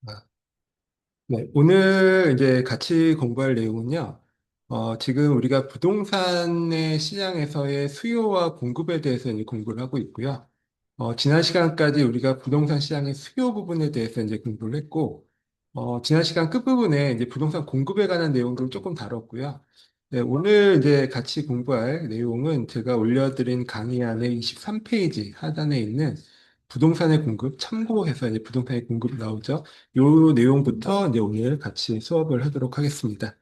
아, 네, 오늘 이제 같이 공부할 내용은요, 지금 우리가 부동산의 시장에서의 수요와 공급에 대해서 이제 공부를 하고 있고요. 지난 시간까지 우리가 부동산 시장의 수요 부분에 대해서 이제 공부를 했고, 지난 시간 끝부분에 이제 부동산 공급에 관한 내용들을 조금 다뤘고요. 네, 오늘 이제 같이 공부할 내용은 제가 올려드린 강의 안에 23페이지 하단에 있는 부동산의 공급, 참고해서 이제 부동산의 공급 나오죠. 요 내용부터 이제 오늘 같이 수업을 하도록 하겠습니다.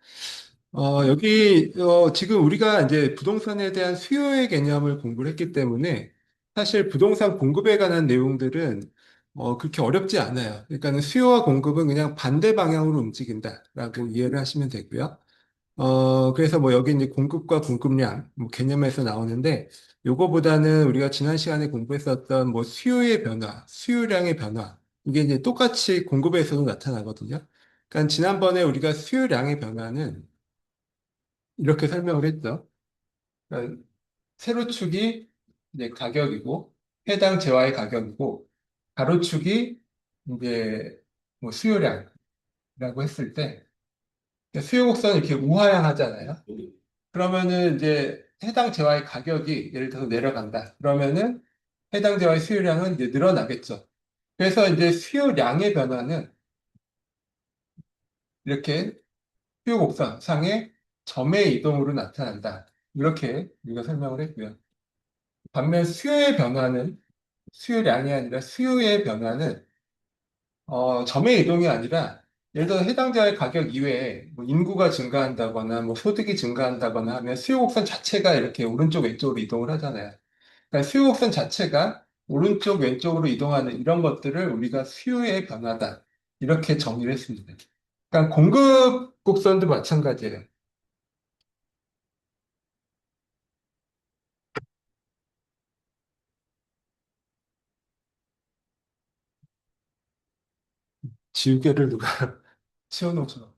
여기, 지금 우리가 이제 부동산에 대한 수요의 개념을 공부를 했기 때문에 사실 부동산 공급에 관한 내용들은 그렇게 어렵지 않아요. 그러니까 수요와 공급은 그냥 반대 방향으로 움직인다라고 이해를 하시면 되고요. 그래서 뭐 여기 이제 공급과 공급량 뭐 개념에서 나오는데 요거보다는 우리가 지난 시간에 공부했었던 뭐 수요의 변화, 수요량의 변화 이게 이제 똑같이 공급에서도 나타나거든요. 그러니까 지난번에 우리가 수요량의 변화는 이렇게 설명을 했죠. 그러니까 세로축이 이제 가격이고 해당 재화의 가격이고 가로축이 이제 뭐 수요량이라고 했을 때 수요 곡선이 이렇게 우하향하잖아요. 그러면은 이제 해당 재화의 가격이 예를 들어서 내려간다. 그러면은 해당 재화의 수요량은 이제 늘어나겠죠. 그래서 이제 수요량의 변화는 이렇게 수요 곡선 상의 점의 이동으로 나타난다. 이렇게 우리가 설명을 했고요. 반면 수요의 변화는 수요량이 아니라 수요의 변화는 점의 이동이 아니라 예를 들어 해당자의 가격 이외에 뭐 인구가 증가한다거나 뭐 소득이 증가한다거나 하면 수요 곡선 자체가 이렇게 오른쪽 왼쪽으로 이동을 하잖아요. 그러니까 수요 곡선 자체가 오른쪽 왼쪽으로 이동하는 이런 것들을 우리가 수요의 변화다. 이렇게 정의를 했습니다. 그러니까 공급 곡선도 마찬가지예요. 지우개를 누가 치워놓죠.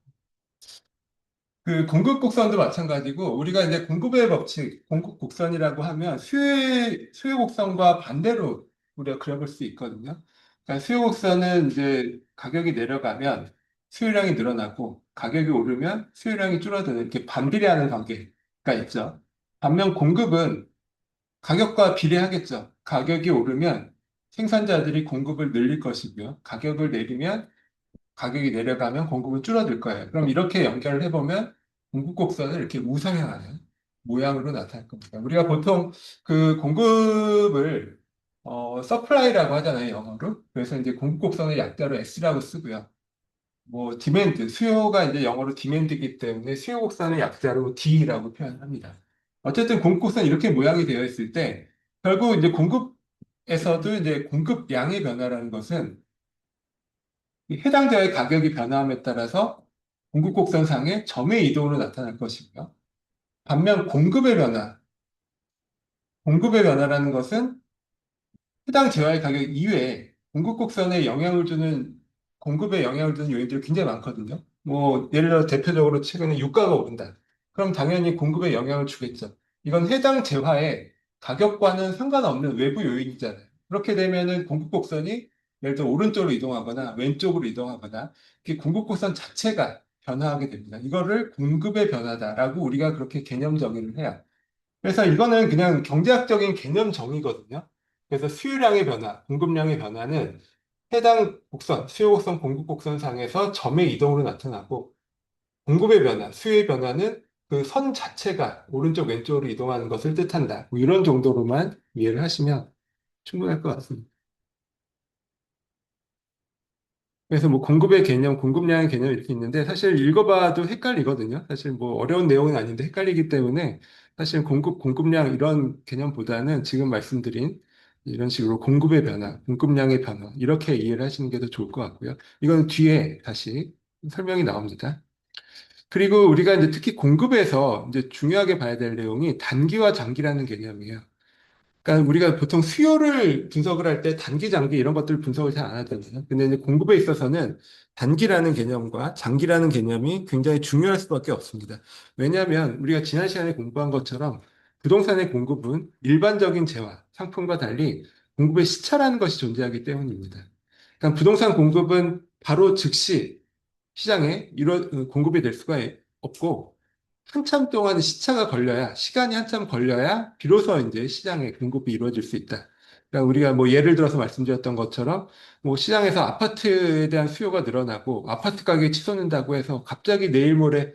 그 공급 곡선도 마찬가지고 우리가 이제 공급의 법칙, 공급 곡선이라고 하면 수요 곡선과 반대로 우리가 그려볼 수 있거든요. 그러니까 수요 곡선은 이제 가격이 내려가면 수요량이 늘어나고 가격이 오르면 수요량이 줄어드는 이렇게 반비례하는 관계가 있죠. 반면 공급은 가격과 비례하겠죠. 가격이 오르면 생산자들이 공급을 늘릴 것이고요. 가격을 내리면 가격이 내려가면 공급은 줄어들 거예요. 그럼 이렇게 연결을 해보면 공급 곡선을 이렇게 우상향하는 모양으로 나타날 겁니다. 우리가 보통 그 공급을 서플라이라고 하잖아요, 영어로. 그래서 이제 공급 곡선을 약자로 S라고 쓰고요. 뭐 디맨드, 수요가 이제 영어로 디맨드이기 때문에 수요 곡선을 약자로 D라고 표현합니다. 어쨌든 공급 곡선이 이렇게 모양이 되어 있을 때 결국 이제 공급에서도 이제 공급량의 변화라는 것은 이 해당자의 가격이 변화함에 따라서 공급곡선상의 점의 이동으로 나타날 것이고요. 반면 공급의 변화라는 것은 해당 재화의 가격 이외에 공급곡선에 영향을 주는 공급에 영향을 주는 요인들이 굉장히 많거든요. 뭐 예를 들어 대표적으로 최근에 유가가 오른다. 그럼 당연히 공급에 영향을 주겠죠. 이건 해당 재화의 가격과는 상관없는 외부 요인이잖아요. 그렇게 되면은 공급곡선이 예를 들어 오른쪽으로 이동하거나 왼쪽으로 이동하거나 이렇게 공급곡선 자체가 변화하게 됩니다. 이거를 공급의 변화다라고 우리가 그렇게 개념 정의를 해요. 그래서 이거는 그냥 경제학적인 개념 정의거든요. 그래서 수요량의 변화, 공급량의 변화는 해당 곡선, 수요 곡선, 공급 곡선 상에서 점의 이동으로 나타나고 공급의 변화, 수요의 변화는 그 선 자체가 오른쪽 왼쪽으로 이동하는 것을 뜻한다. 뭐 이런 정도로만 이해를 하시면 충분할 것 같습니다. 그래서 뭐 공급의 개념, 공급량의 개념 이렇게 있는데 사실 읽어봐도 헷갈리거든요. 사실 뭐 어려운 내용은 아닌데 헷갈리기 때문에 사실 공급량 이런 개념보다는 지금 말씀드린 이런 식으로 공급의 변화, 공급량의 변화 이렇게 이해를 하시는 게 더 좋을 것 같고요. 이건 뒤에 다시 설명이 나옵니다. 그리고 우리가 이제 특히 공급에서 이제 중요하게 봐야 될 내용이 단기와 장기라는 개념이에요. 그러니까 우리가 보통 수요를 분석을 할 때 단기, 장기 이런 것들 분석을 잘 안 하잖아요. 근데 이제 공급에 있어서는 단기라는 개념과 장기라는 개념이 굉장히 중요할 수밖에 없습니다. 왜냐하면 우리가 지난 시간에 공부한 것처럼 부동산의 공급은 일반적인 재화, 상품과 달리 공급의 시차라는 것이 존재하기 때문입니다. 그러니까 부동산 공급은 바로 즉시 시장에 공급이 될 수가 없고, 한참 동안 시차가 걸려야, 시간이 한참 걸려야 비로소 이제 시장에 공급이 이루어질 수 있다. 그러니까 우리가 뭐 예를 들어서 말씀드렸던 것처럼 뭐 시장에서 아파트에 대한 수요가 늘어나고 아파트 가격이 치솟는다고 해서 갑자기 내일 모레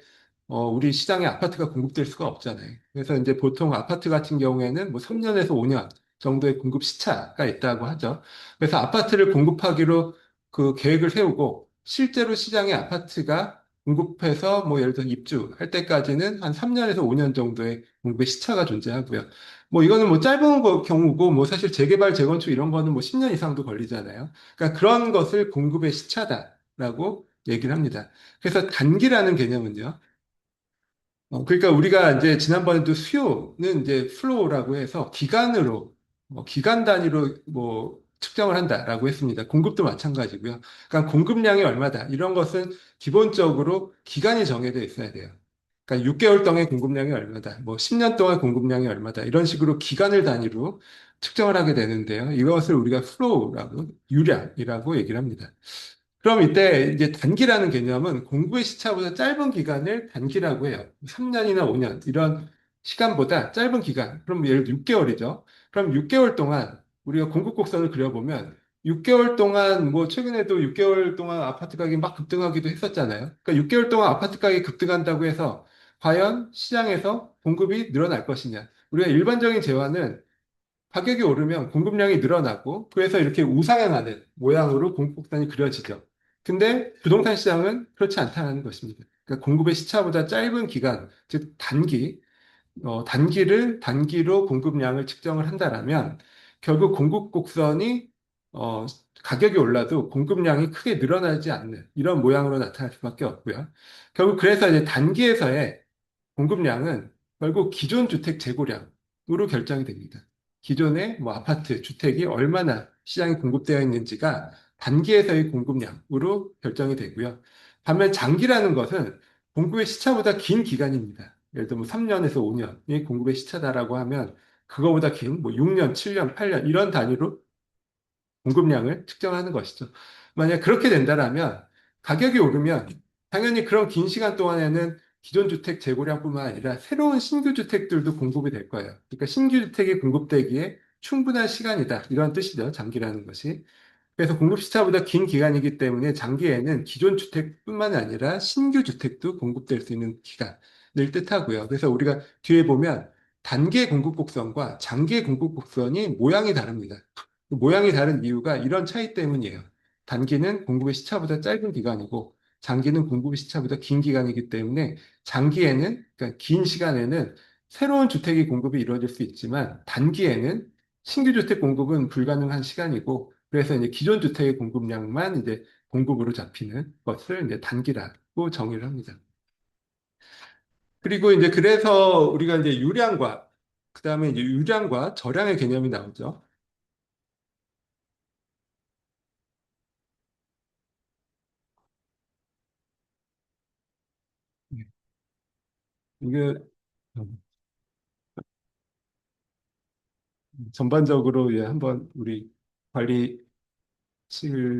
우리 시장에 아파트가 공급될 수가 없잖아요. 그래서 이제 보통 아파트 같은 경우에는 뭐 3년에서 5년 정도의 공급 시차가 있다고 하죠. 그래서 아파트를 공급하기로 그 계획을 세우고 실제로 시장에 아파트가 공급해서 뭐 예를 들어 입주할 때까지는 한 3년에서 5년 정도의 공급의 시차가 존재하고요. 뭐 이거는 뭐 짧은 경우고 뭐 사실 재개발, 재건축 이런 거는 뭐 10년 이상도 걸리잖아요. 그러니까 그런 것을 공급의 시차다라고 얘기를 합니다. 그래서 단기라는 개념은요. 그러니까 우리가 이제 지난번에도 수요는 이제 플로우라고 해서 기간으로, 기간 단위로 뭐 측정을 한다라고 했습니다. 공급도 마찬가지고요. 그러니까 공급량이 얼마다. 이런 것은 기본적으로 기간이 정해져 있어야 돼요. 그러니까 6개월 동안 공급량이 얼마다. 뭐 10년 동안 공급량이 얼마다. 이런 식으로 기간을 단위로 측정을 하게 되는데요. 이것을 우리가 플로우라고, 유량이라고 얘기를 합니다. 그럼 이때 이제 단기라는 개념은 공부의 시차보다 짧은 기간을 단기라고 해요. 3년이나 5년 이런 시간보다 짧은 기간. 그럼 예를 들어 6개월이죠. 그럼 6개월 동안 우리가 공급 곡선을 그려보면 6개월 동안 뭐 최근에도 6개월 동안 아파트 가격이 막 급등하기도 했었잖아요. 그러니까 6개월 동안 아파트 가격이 급등한다고 해서 과연 시장에서 공급이 늘어날 것이냐. 우리가 일반적인 재화는 가격이 오르면 공급량이 늘어나고 그래서 이렇게 우상향하는 모양으로 공급곡선이 그려지죠. 근데 부동산 시장은 그렇지 않다는 것입니다. 그러니까 공급의 시차보다 짧은 기간, 즉 단기를 단기로 공급량을 측정을 한다라면 결국 공급 곡선이 어, 가격이 올라도 공급량이 크게 늘어나지 않는 이런 모양으로 나타날 수밖에 없고요. 결국 그래서 이제 단기에서의 공급량은 결국 기존 주택 재고량으로 결정이 됩니다. 기존의 뭐 아파트, 주택이 얼마나 시장에 공급되어 있는지가 단기에서의 공급량으로 결정이 되고요. 반면 장기라는 것은 공급의 시차보다 긴 기간입니다. 예를 들어 뭐 3년에서 5년이 공급의 시차다라고 하면 그거보다 긴 뭐 6년, 7년, 8년 이런 단위로 공급량을 측정하는 것이죠. 만약 그렇게 된다면 가격이 오르면 당연히 그런 긴 시간 동안에는 기존 주택 재고량뿐만 아니라 새로운 신규 주택들도 공급이 될 거예요. 그러니까 신규 주택이 공급되기에 충분한 시간이다. 이런 뜻이죠. 장기라는 것이. 그래서 공급 시차보다 긴 기간이기 때문에 장기에는 기존 주택뿐만 아니라 신규 주택도 공급될 수 있는 기간을 뜻하고요. 그래서 우리가 뒤에 보면 단기의 공급 곡선과 장기의 공급 곡선이 모양이 다릅니다. 그 모양이 다른 이유가 이런 차이 때문이에요. 단기는 공급의 시차보다 짧은 기간이고 장기는 공급의 시차보다 긴 기간이기 때문에 장기에는, 그러니까 긴 시간에는 새로운 주택이 공급이 이루어질 수 있지만 단기에는 신규 주택 공급은 불가능한 시간이고 그래서 이제 기존 주택의 공급량만 이제 공급으로 잡히는 것을 이제 단기라고 정의를 합니다. 그리고 이제 그래서 우리가 이제 유량과 그다음에 이제 유량과 저량의 개념이 나오죠. 네. 이게 전반적으로 예, 한번 우리 관리실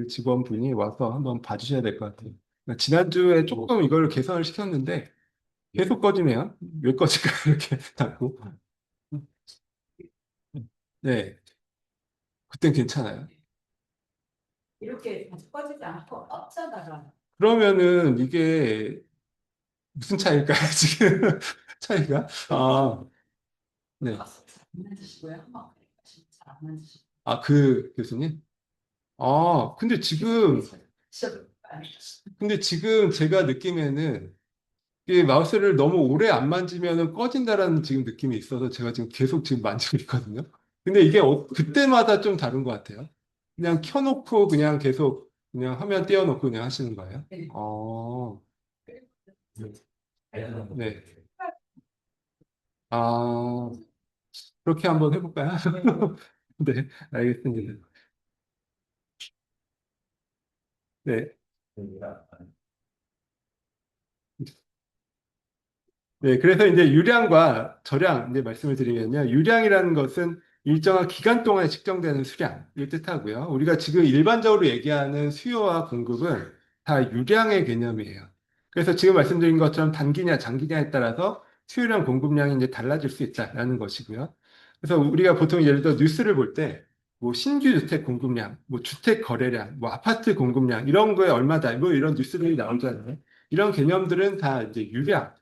직원분이 와서 한번 봐주셔야 될 것 같아요. 그러니까 지난주에 조금 이걸 개선을 시켰는데 계속 꺼지네요. 왜 꺼질까 이렇게 자꾸. 네, 그땐 괜찮아요. 이렇게 자주 꺼지지 않고 뻗쳐나가요. 그러면은 이게 무슨 차이일까요, 지금? 차이가? 아, 네. 안 만드시고요. 한번 잘안 만드시고. 아, 그 교수님? 아, 근데 지금 제가 느낌에는 이 마우스를 너무 오래 안 만지면은 꺼진다라는 지금 느낌이 있어서 제가 지금 계속 지금 만지고 있거든요. 근데 이게 그때마다 좀 다른 것 같아요. 그냥 켜놓고 그냥 계속 그냥 화면 띄워놓고 그냥 하시는 거예요? 네. 네. 아, 그렇게 한번 해볼까요? 네, 알겠습니다. 네. 네, 그래서 이제 유량과 저량, 이제 말씀을 드리면요. 유량이라는 것은 일정한 기간 동안에 측정되는 수량을 뜻하고요. 우리가 지금 일반적으로 얘기하는 수요와 공급은 다 유량의 개념이에요. 그래서 지금 말씀드린 것처럼 단기냐 장기냐에 따라서 수요량 공급량이 이제 달라질 수 있다라는 것이고요. 그래서 우리가 보통 예를 들어 뉴스를 볼 때 뭐 신규 주택 공급량, 뭐 주택 거래량, 뭐 아파트 공급량 이런 거에 얼마다 뭐 이런 뉴스들이 나오잖아요. 이런 개념들은 다 이제 유량,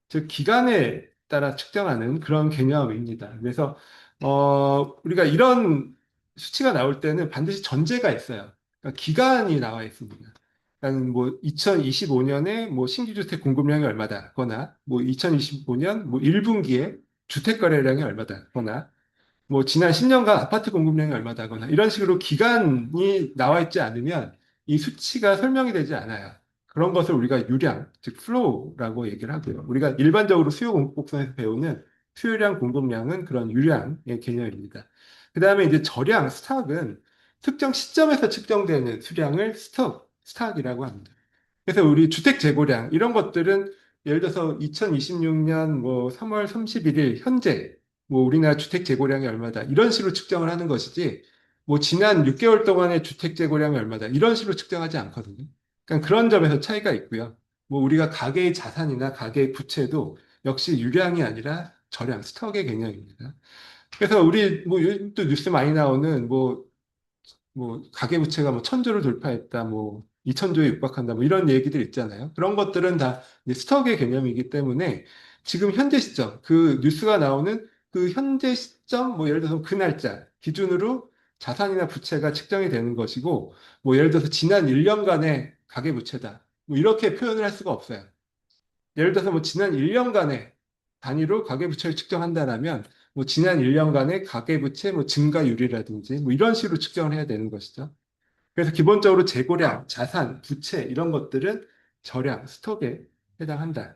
즉 기간에 따라 측정하는 그런 개념입니다. 그래서 우리가 이런 수치가 나올 때는 반드시 전제가 있어요. 그러니까 기간이 나와 있습니다. 그러니까 뭐 2025년에 뭐 신규 주택 공급량이 얼마다거나 뭐 2025년 뭐 1분기에 주택 거래량이 얼마다거나 뭐 지난 10년간 아파트 공급량이 얼마다거나 이런 식으로 기간이 나와 있지 않으면 이 수치가 설명이 되지 않아요. 그런 것을 우리가 유량, 즉 플로우라고 얘기를 하고요. 우리가 일반적으로 수요 공급 곡선에서 배우는 수요량 공급량은 그런 유량의 개념입니다. 그 다음에 이제 저량, 스탁은 특정 시점에서 측정되는 수량을 스탁이라고 합니다. 그래서 우리 주택 재고량 이런 것들은 예를 들어서 2026년 뭐 3월 31일 현재 뭐 우리나라 주택 재고량이 얼마다 이런 식으로 측정을 하는 것이지 뭐 지난 6개월 동안의 주택 재고량이 얼마다 이런 식으로 측정하지 않거든요. 그러니까 그런 점에서 차이가 있고요. 뭐 우리가 가계의 자산이나 가계의 부채도 역시 유량이 아니라 저량, 스톡의 개념입니다. 그래서 우리 뭐 요즘 또 뉴스 많이 나오는 뭐 가계부채가 뭐 천조를 돌파했다, 뭐 이천조에 육박한다, 뭐 이런 얘기들 있잖아요. 그런 것들은 다 이제 스톡의 개념이기 때문에 지금 현재 시점, 그 뉴스가 나오는 그 현재 시점, 뭐 예를 들어서 그 날짜 기준으로 자산이나 부채가 측정이 되는 것이고, 뭐 예를 들어서 지난 1년간의 가계부채다, 뭐 이렇게 표현을 할 수가 없어요. 예를 들어서 뭐 지난 1년간의 단위로 가계부채를 측정한다라면 뭐 지난 1년간의 가계부채 뭐 증가율이라든지 뭐 이런 식으로 측정을 해야 되는 것이죠. 그래서 기본적으로 재고량, 자산, 부채 이런 것들은 저량, 스톡에 해당한다.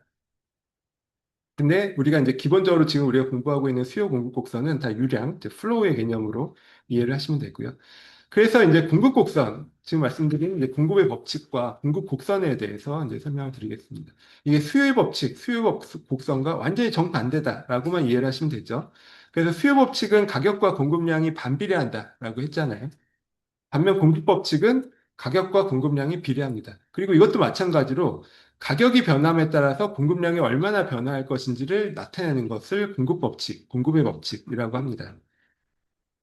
근데 우리가 이제 기본적으로 지금 우리가 공부하고 있는 수요 공급 곡선은 다 유량, 이제 플로우의 개념으로 이해를 하시면 되고요. 그래서 이제 공급 곡선, 지금 말씀드린 이제 공급의 법칙과 공급 곡선에 대해서 이제 설명을 드리겠습니다. 이게 수요의 법칙, 곡선과 완전히 정반대다라고만 이해를 하시면 되죠. 그래서 수요 법칙은 가격과 공급량이 반비례한다라고 했잖아요. 반면 공급 법칙은 가격과 공급량이 비례합니다. 그리고 이것도 마찬가지로 가격이 변함에 따라서 공급량이 얼마나 변화할 것인지를 나타내는 것을 공급 법칙, 공급의 법칙이라고 합니다.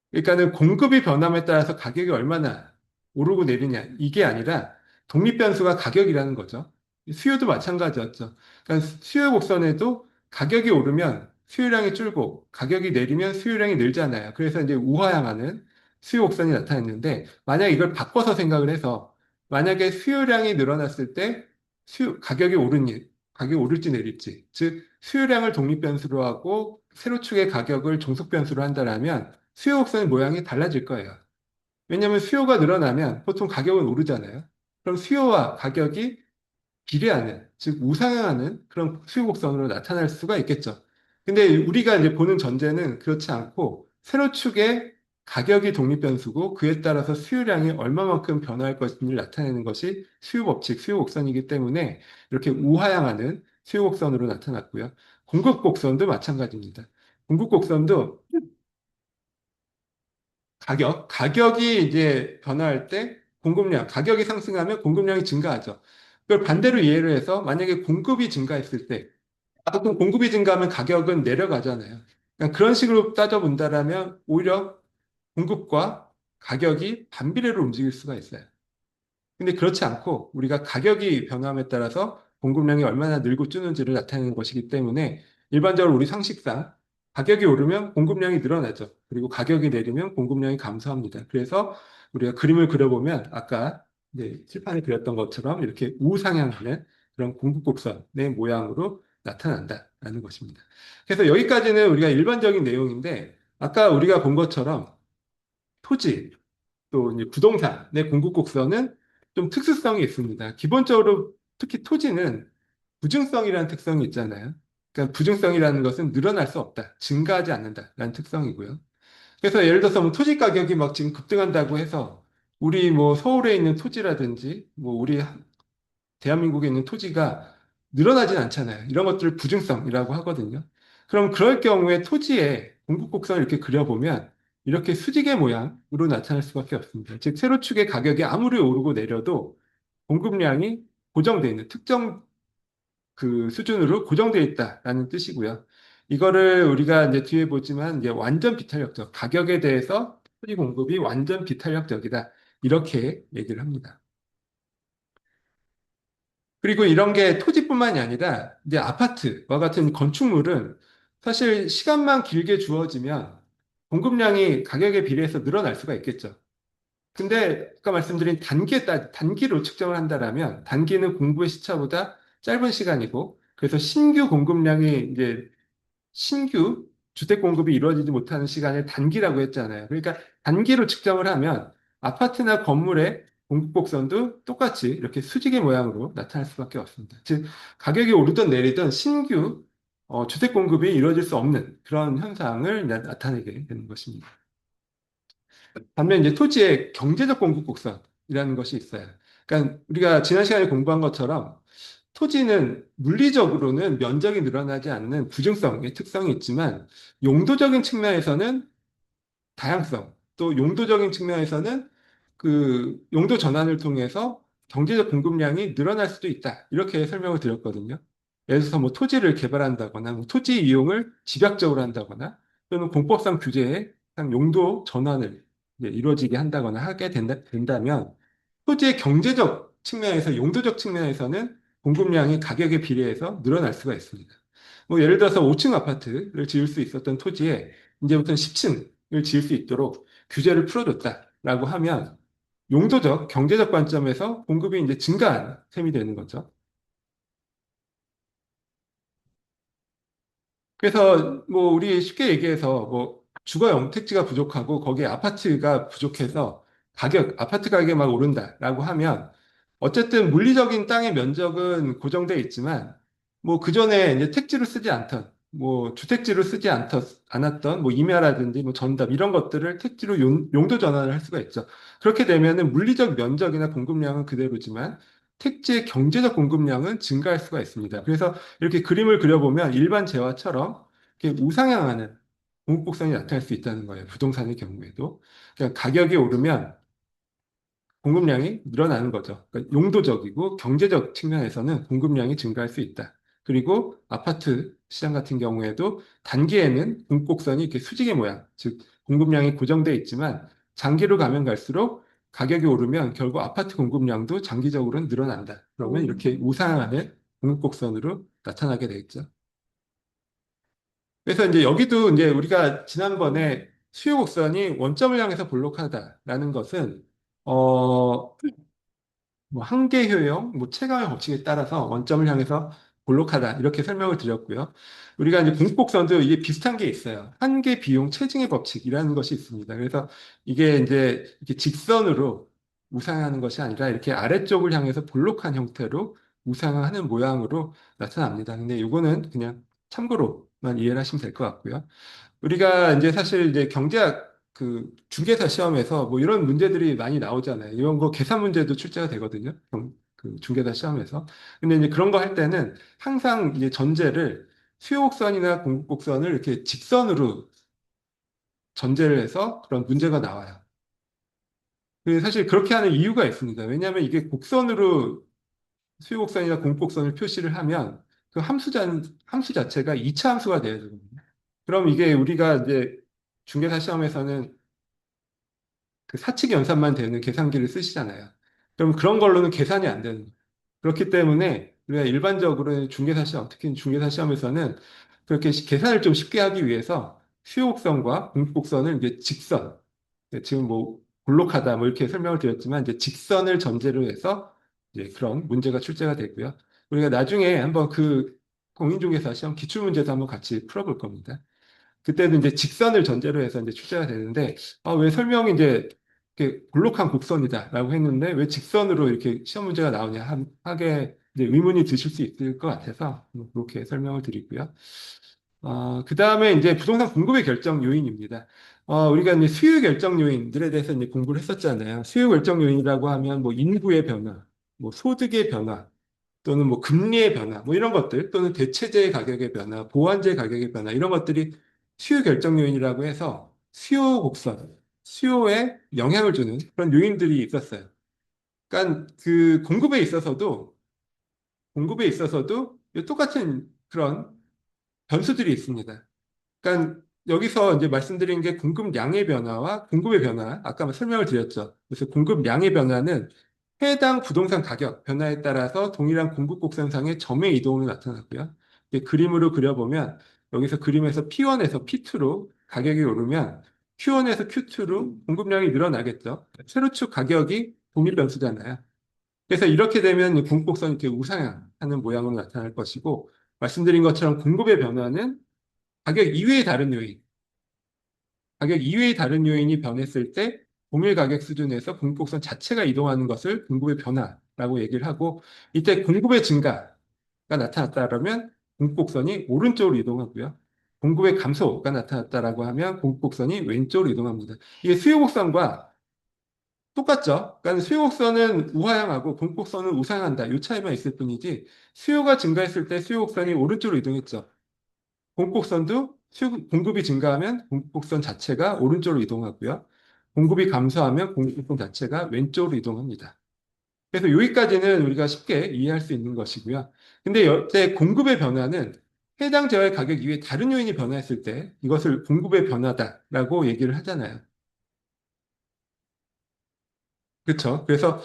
그러니까는 공급이 변함에 따라서 가격이 얼마나 오르고 내리냐 이게 아니라 독립 변수가 가격이라는 거죠. 수요도 마찬가지였죠. 그러니까 수요 곡선에도 가격이 오르면 수요량이 줄고 가격이 내리면 수요량이 늘잖아요. 그래서 이제 우하향하는 수요 곡선이 나타났는데 만약 이걸 바꿔서 생각을 해서 만약에 수요량이 늘어났을 때 가격이 오를지 내릴지 즉 수요량을 독립 변수로 하고 세로축의 가격을 종속 변수로 한다라면 수요 곡선의 모양이 달라질 거예요. 왜냐하면 수요가 늘어나면 보통 가격은 오르잖아요. 그럼 수요와 가격이 비례하는, 즉 우상향하는 그런 수요 곡선으로 나타날 수가 있겠죠. 근데 우리가 이제 보는 전제는 그렇지 않고 세로축의 가격이 독립 변수고 그에 따라서 수요량이 얼마만큼 변화할 것인지를 나타내는 것이 수요 법칙, 수요 곡선이기 때문에 이렇게 우하향하는 수요 곡선으로 나타났고요. 공급 곡선도 마찬가지입니다. 공급 곡선도 가격이 이제 변화할 때 공급량, 가격이 상승하면 공급량이 증가하죠. 그걸 반대로 이해를 해서 만약에 공급이 증가했을 때, 보통 공급이 증가하면 가격은 내려가잖아요. 그러니까 그런 식으로 따져본다라면 오히려 공급과 가격이 반비례로 움직일 수가 있어요. 근데 그렇지 않고 우리가 가격이 변함에 따라서 공급량이 얼마나 늘고 줄는지를 나타내는 것이기 때문에 일반적으로 우리 상식상 가격이 오르면 공급량이 늘어나죠. 그리고 가격이 내리면 공급량이 감소합니다. 그래서 우리가 그림을 그려보면 아까 이제 칠판에 그렸던 것처럼 이렇게 우상향하는 그런 공급곡선의 모양으로 나타난다라는 것입니다. 그래서 여기까지는 우리가 일반적인 내용인데 아까 우리가 본 것처럼 토지, 또 이제 부동산의 공급 곡선은 좀 특수성이 있습니다. 기본적으로 특히 토지는 부증성이라는 특성이 있잖아요. 그러니까 부증성이라는 것은 늘어날 수 없다, 증가하지 않는다라는 특성이고요. 그래서 예를 들어서 뭐 토지 가격이 막 지금 급등한다고 해서 우리 뭐 서울에 있는 토지라든지 뭐 우리 대한민국에 있는 토지가 늘어나진 않잖아요. 이런 것들을 부증성이라고 하거든요. 그럼 그럴 경우에 토지에 공급 곡선을 이렇게 그려보면 이렇게 수직의 모양으로 나타날 수밖에 없습니다. 즉, 세로축의 가격이 아무리 오르고 내려도 공급량이 고정되어 있는 특정 그 수준으로 고정되어 있다라는 뜻이고요. 이거를 우리가 이제 뒤에 보지만 이제 완전 비탄력적, 가격에 대해서 토지 공급이 완전 비탄력적이다. 이렇게 얘기를 합니다. 그리고 이런 게 토지뿐만이 아니라 이제 아파트와 같은 건축물은 사실 시간만 길게 주어지면 공급량이 가격에 비례해서 늘어날 수가 있겠죠. 근데 아까 말씀드린 단기로 측정을 한다라면 단기는 공부의 시차보다 짧은 시간이고 그래서 신규 공급량이 이제 신규 주택 공급이 이루어지지 못하는 시간을 단기라고 했잖아요. 그러니까 단기로 측정을 하면 아파트나 건물의 공급 곡선도 똑같이 이렇게 수직의 모양으로 나타날 수밖에 없습니다. 즉, 가격이 오르든 내리든 신규 주택 공급이 이루어질 수 없는 그런 현상을 나타내게 되는 것입니다. 반면 이제 토지의 경제적 공급 곡선이라는 것이 있어요. 그러니까 우리가 지난 시간에 공부한 것처럼 토지는 물리적으로는 면적이 늘어나지 않는 부증성의 특성이 있지만 용도적인 측면에서는 다양성, 또 용도적인 측면에서는 그 용도 전환을 통해서 경제적 공급량이 늘어날 수도 있다. 이렇게 설명을 드렸거든요. 예를 들어서 뭐 토지를 개발한다거나 뭐 토지 이용을 집약적으로 한다거나 또는 공법상 규제에 용도 전환을 이제 이루어지게 한다거나 된다면 토지의 경제적 측면에서 용도적 측면에서는 공급량이 가격에 비례해서 늘어날 수가 있습니다. 뭐 예를 들어서 5층 아파트를 지을 수 있었던 토지에 이제부터는 10층을 지을 수 있도록 규제를 풀어줬다라고 하면 용도적, 경제적 관점에서 공급이 이제 증가한 셈이 되는 거죠. 그래서 뭐 우리 쉽게 얘기해서 뭐 주거 영택지가 부족하고 거기에 아파트가 부족해서 아파트 가격이 막 오른다라고 하면 어쨌든 물리적인 땅의 면적은 고정돼 있지만 뭐 그전에 이제 택지로 쓰지 않던 뭐 주택지로 쓰지 않았던 뭐 임야라든지 뭐 전답 이런 것들을 택지로 용도 전환을 할 수가 있죠. 그렇게 되면은 물리적 면적이나 공급량은 그대로지만 택지의 경제적 공급량은 증가할 수가 있습니다. 그래서 이렇게 그림을 그려보면 일반 재화처럼 이렇게 우상향하는 공급곡선이 나타날 수 있다는 거예요. 부동산의 경우에도. 그러니까 가격이 오르면 공급량이 늘어나는 거죠. 그러니까 용도적이고 경제적 측면에서는 공급량이 증가할 수 있다. 그리고 아파트 시장 같은 경우에도 단기에는 공급곡선이 이렇게 수직의 모양, 즉 공급량이 고정돼 있지만 장기로 가면 갈수록 가격이 오르면 결국 아파트 공급량도 장기적으로는 늘어난다. 그러면 이렇게 우상향하는 공급곡선으로 나타나게 되겠죠. 그래서 이제 여기도 이제 우리가 지난번에 수요 곡선이 원점을 향해서 볼록하다라는 것은 뭐 한계 효용, 뭐 체감의 법칙에 따라서 원점을 향해서 볼록하다 이렇게 설명을 드렸고요. 우리가 이제 공복선도 이게 비슷한 게 있어요. 한계 비용 체증의 법칙이라는 것이 있습니다. 그래서 이게 이제 이렇게 직선으로 우상하는 것이 아니라 이렇게 아래쪽을 향해서 볼록한 형태로 우상하는 모양으로 나타납니다. 근데 이거는 그냥 참고로만 이해를 하시면 될 것 같고요. 우리가 이제 사실 이제 경제학 그 중개사 시험에서 뭐 이런 문제들이 많이 나오잖아요. 이런 거 계산 문제도 출제가 되거든요. 그 중개사 시험에서. 근데 이제 그런 거 할 때는 항상 이제 전제를 수요곡선이나 공급곡선을 이렇게 직선으로 전제를 해서 그런 문제가 나와요. 사실 그렇게 하는 이유가 있습니다. 왜냐하면 이게 곡선으로 수요곡선이나 공급곡선을 표시를 하면 그 함수 자체가 이차 함수가 돼야 되거든요. 그럼 이게 우리가 이제 중개사 시험에서는 그 사칙 연산만 되는 계산기를 쓰시잖아요. 그럼 그런 걸로는 계산이 안 되는 거예요. 그렇기 때문에 우리가 일반적으로 중개사 시험, 특히 중개사 시험에서는 그렇게 계산을 좀 쉽게 하기 위해서 수요곡선과 공급곡선을 이제 직선, 지금 뭐 볼록하다 뭐 이렇게 설명을 드렸지만 이제 직선을 전제로 해서 이제 그런 문제가 출제가 되고요. 우리가 나중에 한번 그 공인중개사 시험 기출문제도 한번 같이 풀어볼 겁니다. 그때는 이제 직선을 전제로 해서 이제 출제가 되는데, 왜 설명이 이제 이렇게 볼록한 곡선이다라고 했는데, 왜 직선으로 이렇게 시험 문제가 나오냐 하게 이제 의문이 드실 수 있을 것 같아서 그렇게 설명을 드리고요. 그 다음에 이제 부동산 공급의 결정 요인입니다. 우리가 이제 수요 결정 요인들에 대해서 이제 공부를 했었잖아요. 수요 결정 요인이라고 하면 뭐 인구의 변화, 뭐 소득의 변화, 또는 뭐 금리의 변화, 뭐 이런 것들, 또는 대체재 가격의 변화, 보완재 가격의 변화, 이런 것들이 수요 결정 요인이라고 해서 수요 곡선, 수요에 영향을 주는 그런 요인들이 있었어요. 그러니까 그 공급에 있어서도 똑같은 그런 변수들이 있습니다. 그러니까 여기서 이제 말씀드린 게 공급량의 변화와 공급의 변화, 아까 설명을 드렸죠. 그래서 공급량의 변화는 해당 부동산 가격 변화에 따라서 동일한 공급 곡선상의 점의 이동으로 나타났고요. 이제 그림으로 그려보면 여기서 그림에서 P1에서 P2로 가격이 오르면 Q1에서 Q2로 공급량이 늘어나겠죠. 세로축 가격이 동일 변수잖아요. 그래서 이렇게 되면 공급 곡선이 이렇게 우상향하는 모양으로 나타날 것이고 말씀드린 것처럼 공급의 변화는 가격 이외의 다른 요인, 가격 이외의 다른 요인이 변했을 때 동일 가격 수준에서 공급곡선 자체가 이동하는 것을 공급의 변화라고 얘기를 하고 이때 공급의 증가가 나타났다면 공급곡선이 오른쪽으로 이동하고요. 공급의 감소가 나타났다라고 하면 공급곡선이 왼쪽으로 이동합니다. 이게 수요곡선과 똑같죠? 그러니까 수요곡선은 우하향하고 공급곡선은 우상한다. 이 차이만 있을 뿐이지 수요가 증가했을 때 수요곡선이 오른쪽으로 이동했죠. 공급곡선도 공급이 증가하면 공급곡선 자체가 오른쪽으로 이동하고요. 공급이 감소하면 공급곡선 자체가 왼쪽으로 이동합니다. 그래서 여기까지는 우리가 쉽게 이해할 수 있는 것이고요. 근데 이때 공급의 변화는 해당 재화의 가격 이외에 다른 요인이 변화했을 때 이것을 공급의 변화다라고 얘기를 하잖아요. 그렇죠. 그래서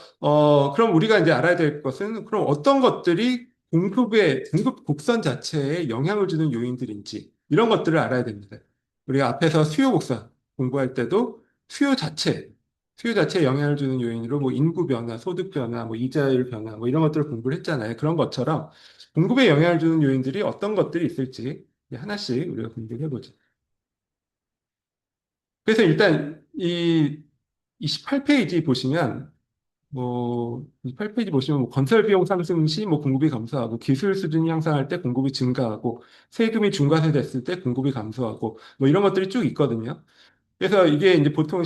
그럼 우리가 이제 알아야 될 것은 그럼 어떤 것들이 공급 곡선 자체에 영향을 주는 요인들인지 이런 것들을 알아야 됩니다. 우리가 앞에서 수요 곡선 공부할 때도 수요 자체에 영향을 주는 요인으로 뭐 인구 변화, 소득 변화, 뭐 이자율 변화 뭐 이런 것들을 공부를 했잖아요. 그런 것처럼 공급에 영향을 주는 요인들이 어떤 것들이 있을지 하나씩 우리가 공부를 해보죠. 그래서 일단 이 28페이지 보시면 뭐, 8페이지 보시면 뭐 건설 비용 상승 시 뭐 공급이 감소하고 기술 수준이 향상할 때 공급이 증가하고 세금이 중과세됐을 때 공급이 감소하고 뭐 이런 것들이 쭉 있거든요. 그래서 이게 이제 보통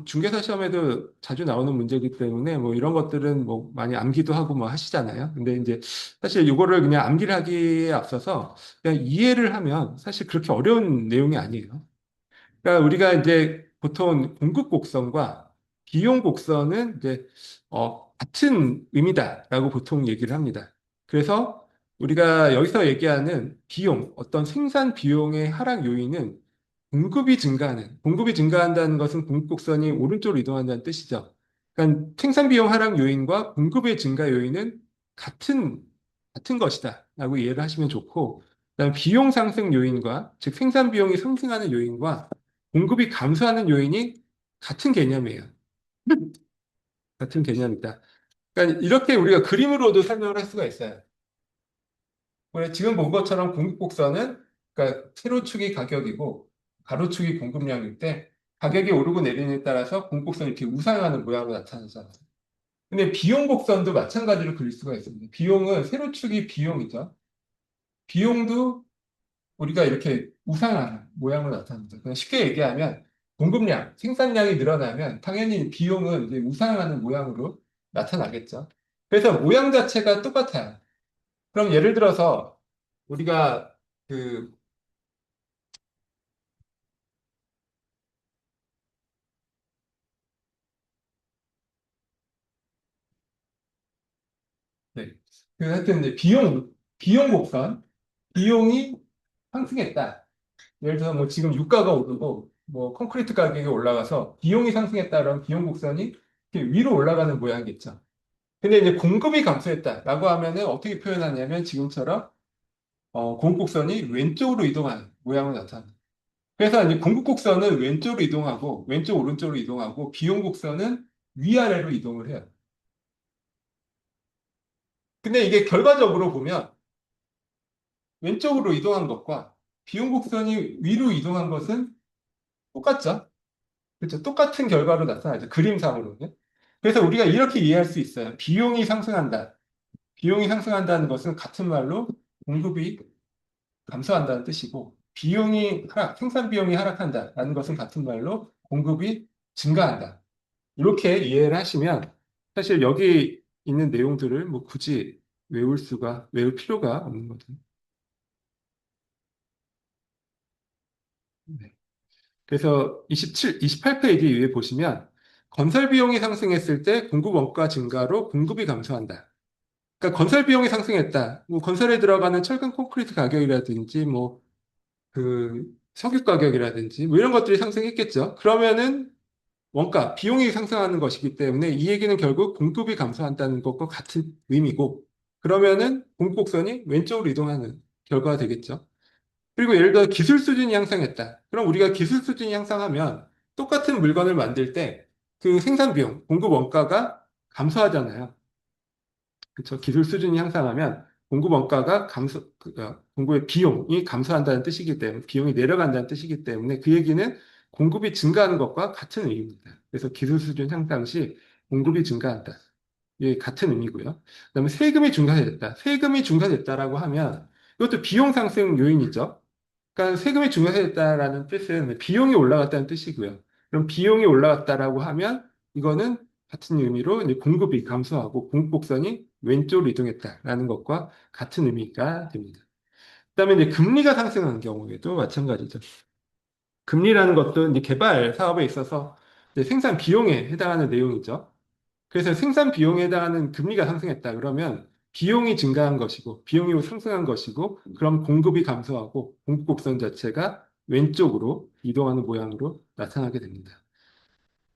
중개사 시험에도 자주 나오는 문제이기 때문에 뭐 이런 것들은 뭐 많이 암기도 하고 뭐 하시잖아요. 근데 이제 사실 이거를 그냥 암기를 하기에 앞서서 그냥 이해를 하면 사실 그렇게 어려운 내용이 아니에요. 그러니까 우리가 이제 보통 공급 곡선과 비용 곡선은 이제 같은 의미다라고 보통 얘기를 합니다. 그래서 우리가 여기서 얘기하는 비용, 어떤 생산 비용의 하락 요인은 공급이 증가한다는 것은 공급 곡선이 오른쪽으로 이동한다는 뜻이죠. 그러니까 생산 비용 하락 요인과 공급의 증가 요인은 같은 것이다라고 이해를 하시면 좋고, 그다음 비용 상승 요인과 즉 생산 비용이 상승하는 요인과 공급이 감소하는 요인이 같은 개념이에요. 같은 개념이다. 그러니까 이렇게 우리가 그림으로도 설명을 할 수가 있어요. 우리 지금 본 것처럼 공급 곡선은 그러니까 세로축이 가격이고 가로축이 공급량일 때 가격이 오르고 내리느냐에 따라서 공급 곡선이 이렇게 우상하는 모양으로 나타나잖아요. 근데 비용 곡선도 마찬가지로 그릴 수가 있습니다. 비용은 세로축이 비용이죠. 비용도 우리가 이렇게 우상한 모양으로 나타납니다. 그냥 쉽게 얘기하면 공급량, 생산량이 늘어나면 당연히 비용은 이제 우상하는 모양으로 나타나겠죠. 그래서 모양 자체가 똑같아요. 그럼 예를 들어서 우리가 그, 네. 하여튼 이제 비용 곡선, 비용이 상승했다. 예를 들어서 뭐 지금 유가가 오르고 뭐 콘크리트 가격이 올라가서 비용이 상승했다 그러면 비용 곡선이 이렇게 위로 올라가는 모양이겠죠. 근데 이제 공급이 감소했다라고 하면은 어떻게 표현하냐면 지금처럼 공급 곡선이 왼쪽으로 이동하는 모양으로 나타납니다. 그래서 이제 공급 곡선은 왼쪽으로 이동하고 왼쪽 오른쪽으로 이동하고 비용 곡선은 위아래로 이동을 해요. 근데 이게 결과적으로 보면 왼쪽으로 이동한 것과 비용 곡선이 위로 이동한 것은 똑같죠? 그렇죠? 똑같은 결과로 나타나죠. 그림상으로는. 그래서 우리가 이렇게 이해할 수 있어요. 비용이 상승한다. 비용이 상승한다는 것은 같은 말로 공급이 감소한다는 뜻이고 생산 비용이 하락한다라는 것은 같은 말로 공급이 증가한다. 이렇게 이해를 하시면 사실 여기 있는 내용들을 뭐 굳이 외울 필요가 없는 거죠. 네. 그래서 28페이지 위에 보시면 건설 비용이 상승했을 때 공급 원가 증가로 공급이 감소한다. 그러니까 건설 비용이 상승했다. 뭐 건설에 들어가는 철근 콘크리트 가격이라든지 뭐 그 석유 가격이라든지 뭐 이런 것들이 상승했겠죠. 그러면은 원가, 비용이 상승하는 것이기 때문에 이 얘기는 결국 공급이 감소한다는 것과 같은 의미고 그러면은 공급 곡선이 왼쪽으로 이동하는 결과가 되겠죠. 그리고 예를 들어 기술 수준이 향상했다. 그럼 우리가 기술 수준이 향상하면 똑같은 물건을 만들 때 그 생산 비용, 공급 원가가 감소하잖아요. 그렇죠. 기술 수준이 향상하면 공급 원가가 공급의 비용이 감소한다는 뜻이기 때문에 비용이 내려간다는 뜻이기 때문에 그 얘기는 공급이 증가하는 것과 같은 의미입니다. 그래서 기술 수준 향상 시 공급이 증가한다. 이게 같은 의미고요. 그다음에 세금이 중과됐다. 세금이 중과됐다라고 하면 이것도 비용 상승 요인이죠. 그러니까 세금이 중과됐다라는 뜻은 비용이 올라갔다는 뜻이고요. 그럼 비용이 올라갔다라고 하면 이거는 같은 의미로 이제 공급이 감소하고 공급 곡선이 왼쪽으로 이동했다라는 것과 같은 의미가 됩니다. 그다음에 이제 금리가 상승한 경우에도 마찬가지죠. 금리라는 것도 이제 개발 사업에 있어서 이제 생산 비용에 해당하는 내용이죠. 그래서 생산 비용에 해당하는 금리가 상승했다 그러면 비용이 증가한 것이고 비용이 상승한 것이고 그럼 공급이 감소하고 공급 곡선 자체가 왼쪽으로 이동하는 모양으로 나타나게 됩니다.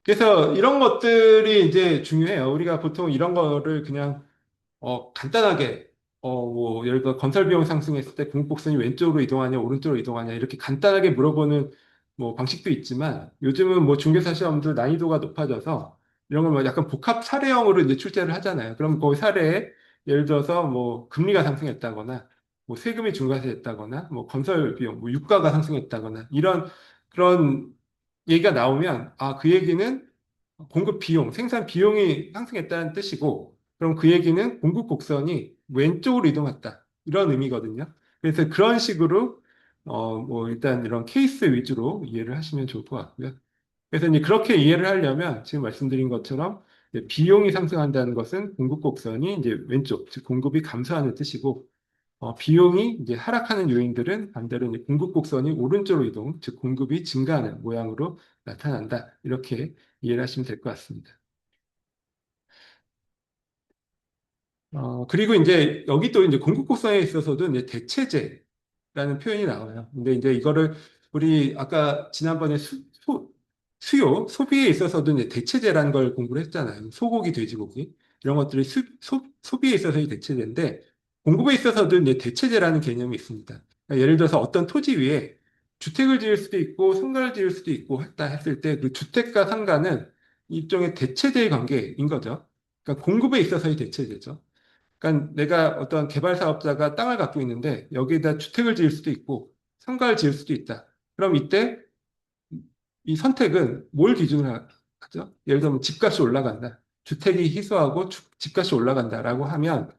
그래서 이런 것들이 이제 중요해요. 우리가 보통 이런 거를 그냥 간단하게, 뭐, 예를 들어 건설 비용 상승했을 때 공급곡선이 왼쪽으로 이동하냐, 오른쪽으로 이동하냐, 이렇게 간단하게 물어보는 뭐 방식도 있지만, 요즘은 뭐 중개사 시험도 난이도가 높아져서 이런 걸 뭐 약간 복합 사례형으로 이제 출제를 하잖아요. 그럼 그 사례에 예를 들어서 뭐 금리가 상승했다거나, 뭐 세금이 중과세했다거나, 뭐 건설 비용, 뭐 유가가 상승했다거나, 이런 그런 얘기가 나오면, 아, 그 얘기는 공급 비용, 생산 비용이 상승했다는 뜻이고, 그럼 그 얘기는 공급 곡선이 왼쪽으로 이동했다. 이런 의미거든요. 그래서 그런 식으로, 뭐, 일단 이런 케이스 위주로 이해를 하시면 좋을 것 같고요. 그래서 이제 그렇게 이해를 하려면 지금 말씀드린 것처럼 이제 비용이 상승한다는 것은 공급 곡선이 이제 왼쪽, 즉 공급이 감소하는 뜻이고, 비용이 이제 하락하는 요인들은 반대로 이제 공급 곡선이 오른쪽으로 이동, 즉 공급이 증가하는 모양으로 나타난다. 이렇게 이해를 하시면 될 것 같습니다. 그리고 이제 여기 또 이제 공급 곡선에 있어서도 이제 대체제라는 표현이 나와요. 근데 이제 이거를 우리 아까 지난번에 수요, 소비에 있어서도 이제 대체제라는 걸 공부를 했잖아요. 소고기, 돼지고기. 이런 것들이 소비에 있어서의 대체제인데 공급에 있어서도 이제 대체제라는 개념이 있습니다. 그러니까 예를 들어서 어떤 토지 위에 주택을 지을 수도 있고 상가를 지을 수도 있고 했다 했을 때 그 주택과 상가는 일종의 대체제의 관계인 거죠. 그러니까 공급에 있어서의 대체제죠. 그러니까 내가 어떤 개발 사업자가 땅을 갖고 있는데 여기에다 주택을 지을 수도 있고 상가를 지을 수도 있다. 그럼 이때 이 선택은 뭘 기준으로 하죠? 예를 들면 집값이 올라간다. 주택이 희소하고 집값이 올라간다라고 하면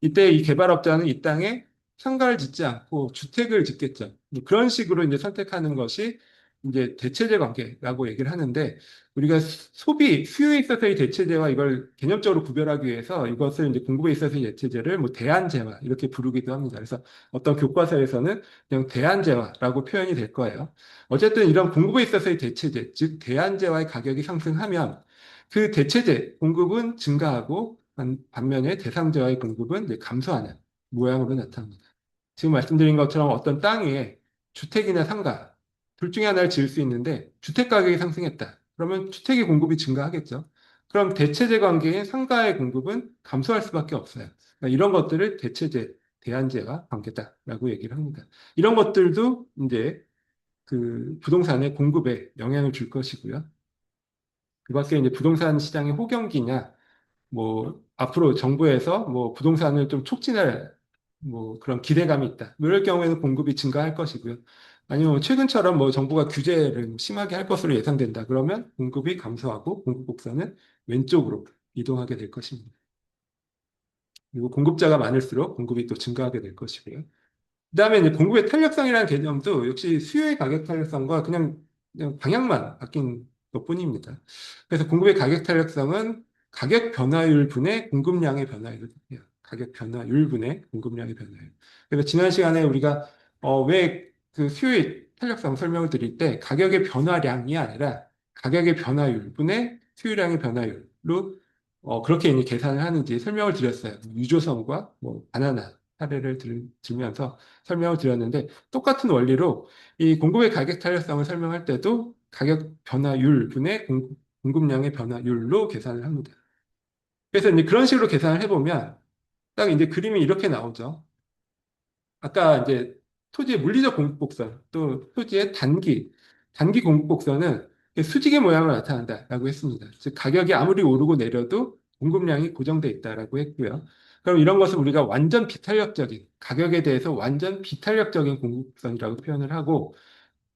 이때 이 개발업자는 이 땅에 상가를 짓지 않고 주택을 짓겠죠. 그런 식으로 이제 선택하는 것이 이제 대체제 관계라고 얘기를 하는데 우리가 수요에 있어서의 대체제와 이걸 개념적으로 구별하기 위해서 이것을 이제 공급에 있어서의 대체제를 뭐 대안재화 이렇게 부르기도 합니다. 그래서 어떤 교과서에서는 그냥 대안재화라고 표현이 될 거예요. 어쨌든 이런 공급에 있어서의 대체제, 즉 대안제와의 가격이 상승하면 그 대체제 공급은 증가하고 반면에 대상제와의 공급은 이제 감소하는 모양으로 나타납니다. 지금 말씀드린 것처럼 어떤 땅에 주택이나 상가 둘 중에 하나를 지을 수 있는데 주택 가격이 상승했다. 그러면 주택의 공급이 증가하겠죠. 그럼 대체제 관계인 상가의 공급은 감소할 수밖에 없어요. 그러니까 이런 것들을 대체제, 대안제와 관계다라고 얘기를 합니다. 이런 것들도 이제 그 부동산의 공급에 영향을 줄 것이고요. 그 밖에 이제 부동산 시장의 호경기냐, 뭐 앞으로 정부에서 뭐 부동산을 좀 촉진할 뭐 그런 기대감이 있다. 뭐 이럴 경우에는 공급이 증가할 것이고요. 아니면 뭐 최근처럼 뭐 정부가 규제를 심하게 할 것으로 예상된다. 그러면 공급이 감소하고 공급 곡선은 왼쪽으로 이동하게 될 것입니다. 그리고 공급자가 많을수록 공급이 또 증가하게 될 것이고요. 그다음에 이제 공급의 탄력성이라는 개념도 역시 수요의 가격 탄력성과 그냥 방향만 바뀐 것뿐입니다. 그래서 공급의 가격 탄력성은 가격 변화율 분의 공급량의 변화율이에요. 가격 변화율 분의 공급량의 변화율. 그래서 지난 시간에 우리가 왜 그 수요의 탄력성 설명을 드릴 때 가격의 변화량이 아니라 가격의 변화율 분의 수요량의 변화율로 그렇게 이제 계산을 하는지 설명을 드렸어요. 유조선과 뭐 바나나 사례를 들면서 설명을 드렸는데 똑같은 원리로 이 공급의 가격 탄력성을 설명할 때도 가격 변화율 분의 공급량의 변화율로 계산을 합니다. 그래서 이제 그런 식으로 계산을 해보면 딱 이제 그림이 이렇게 나오죠. 아까 이제 토지의 물리적 공급곡선, 또 토지의 단기 공급곡선은 수직의 모양을 나타낸다라고 했습니다. 즉, 가격이 아무리 오르고 내려도 공급량이 고정돼 있다라고 했고요. 그럼 이런 것을 우리가 완전 비탄력적인, 가격에 대해서 완전 비탄력적인 공급곡선이라고 표현을 하고,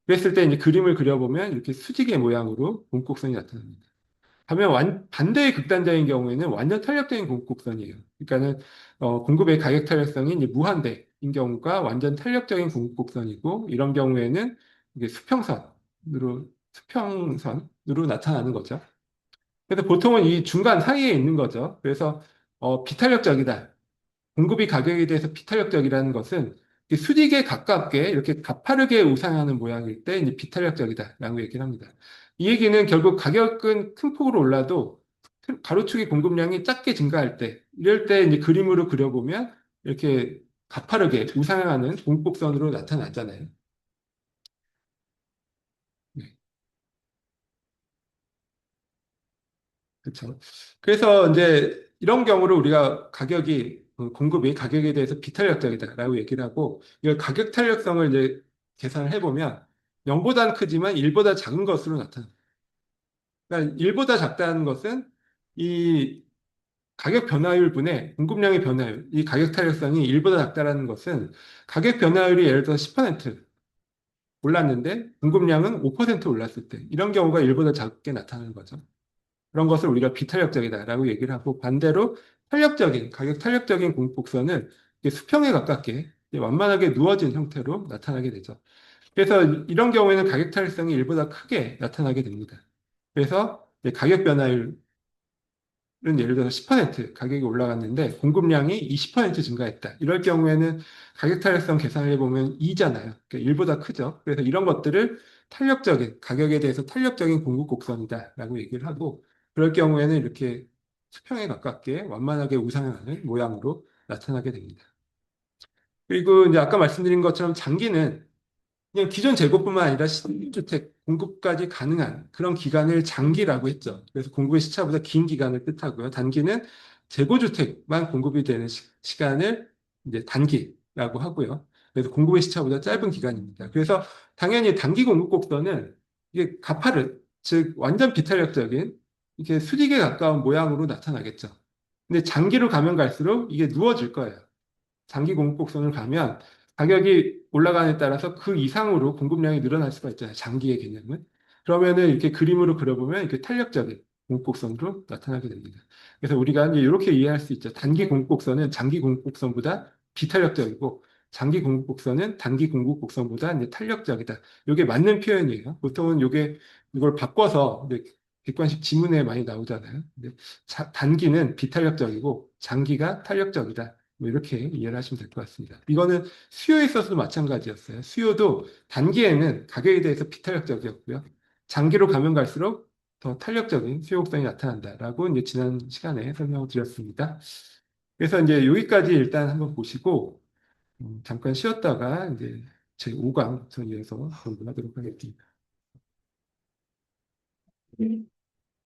그랬을 때 이제 그림을 그려보면 이렇게 수직의 모양으로 공급곡선이 나타납니다. 반면 반대의 극단적인 경우에는 완전 탄력적인 공급곡선이에요. 그러니까는 공급의 가격 탄력성이 이제 무한대인 경우가 완전 탄력적인 공급곡선이고 이런 경우에는 이게 수평선으로 나타나는 거죠. 그래서 보통은 이 중간 사이에 있는 거죠. 그래서 비탄력적이다. 공급이 가격에 대해서 비탄력적이라는 것은 이렇게 수직에 가깝게 이렇게 가파르게 우상하는 모양일 때 이제 비탄력적이다라고 얘기를 합니다. 이 얘기는 결국 가격은 큰 폭으로 올라도 가로축의 공급량이 작게 증가할 때 이럴 때 이제 그림으로 그려보면 이렇게 가파르게 우상하는 공급선으로 나타나잖아요. 네, 그렇죠. 그래서 이제 이런 경우를 우리가 공급이 가격에 대해서 비탄력적이다라고 얘기를 하고 이걸 가격 탄력성을 이제 계산을 해보면 0보다는 크지만 1보다 작은 것으로 나타납니다. 그러니까 1보다 작다는 것은 이 가격 변화율 분의 공급량의 변화율, 이 가격 탄력성이 1보다 작다는 것은 가격 변화율이 예를 들어 10% 올랐는데 공급량은 5% 올랐을 때 이런 경우가 1보다 작게 나타나는 거죠. 그런 것을 우리가 비탄력적이다라고 얘기를 하고 반대로 가격 탄력적인 공급곡선은 수평에 가깝게 완만하게 누워진 형태로 나타나게 되죠. 그래서 이런 경우에는 가격 탄력성이 1보다 크게 나타나게 됩니다. 그래서 가격 변화율 예를 들어서 10% 가격이 올라갔는데 공급량이 20% 증가했다. 이럴 경우에는 가격 탄력성 계산을 해보면 2잖아요. 그러니까 1보다 크죠. 그래서 이런 것들을 가격에 대해서 탄력적인 공급 곡선이다라고 얘기를 하고, 그럴 경우에는 이렇게 수평에 가깝게 완만하게 우상향하는 모양으로 나타나게 됩니다. 그리고 이제 아까 말씀드린 것처럼 장기는 그냥 기존 재고뿐만 아니라 신주택 공급까지 가능한 그런 기간을 장기라고 했죠. 그래서 공급의 시차보다 긴 기간을 뜻하고요. 단기는 재고주택만 공급이 되는 시간을 이제 단기라고 하고요. 그래서 공급의 시차보다 짧은 기간입니다. 그래서 당연히 단기 공급 곡선은 이게 즉 완전 비탄력적인 이렇게 수직에 가까운 모양으로 나타나겠죠. 근데 장기로 가면 갈수록 이게 누워질 거예요. 장기 공급곡선을 가면 가격이 올라가는 데 따라서 그 이상으로 공급량이 늘어날 수가 있잖아요. 장기의 개념은. 그러면은 이렇게 그림으로 그려보면 이렇게 탄력적인 공급곡선으로 나타나게 됩니다. 그래서 우리가 이제 이렇게 이해할 수 있죠. 단기 공급곡선은 장기 공급곡선보다 비탄력적이고 장기 공급곡선은 단기 공급곡선보다 이제 탄력적이다. 이게 맞는 표현이에요. 보통은 이걸 바꿔서 이제 객관식 지문에 많이 나오잖아요. 근데 단기는 비탄력적이고 장기가 탄력적이다. 뭐 이렇게 이해를 하시면 될 것 같습니다. 이거는 수요에 있어서도 마찬가지였어요. 수요도 단기에는 가격에 대해서 비탄력적이었고요. 장기로 가면 갈수록 더 탄력적인 수요 곡선이 나타난다라고 이제 지난 시간에 설명을 드렸습니다. 그래서 이제 여기까지 일단 한번 보시고 잠깐 쉬었다가 이제 제 5강 전이어서 공부하도록 하겠습니다.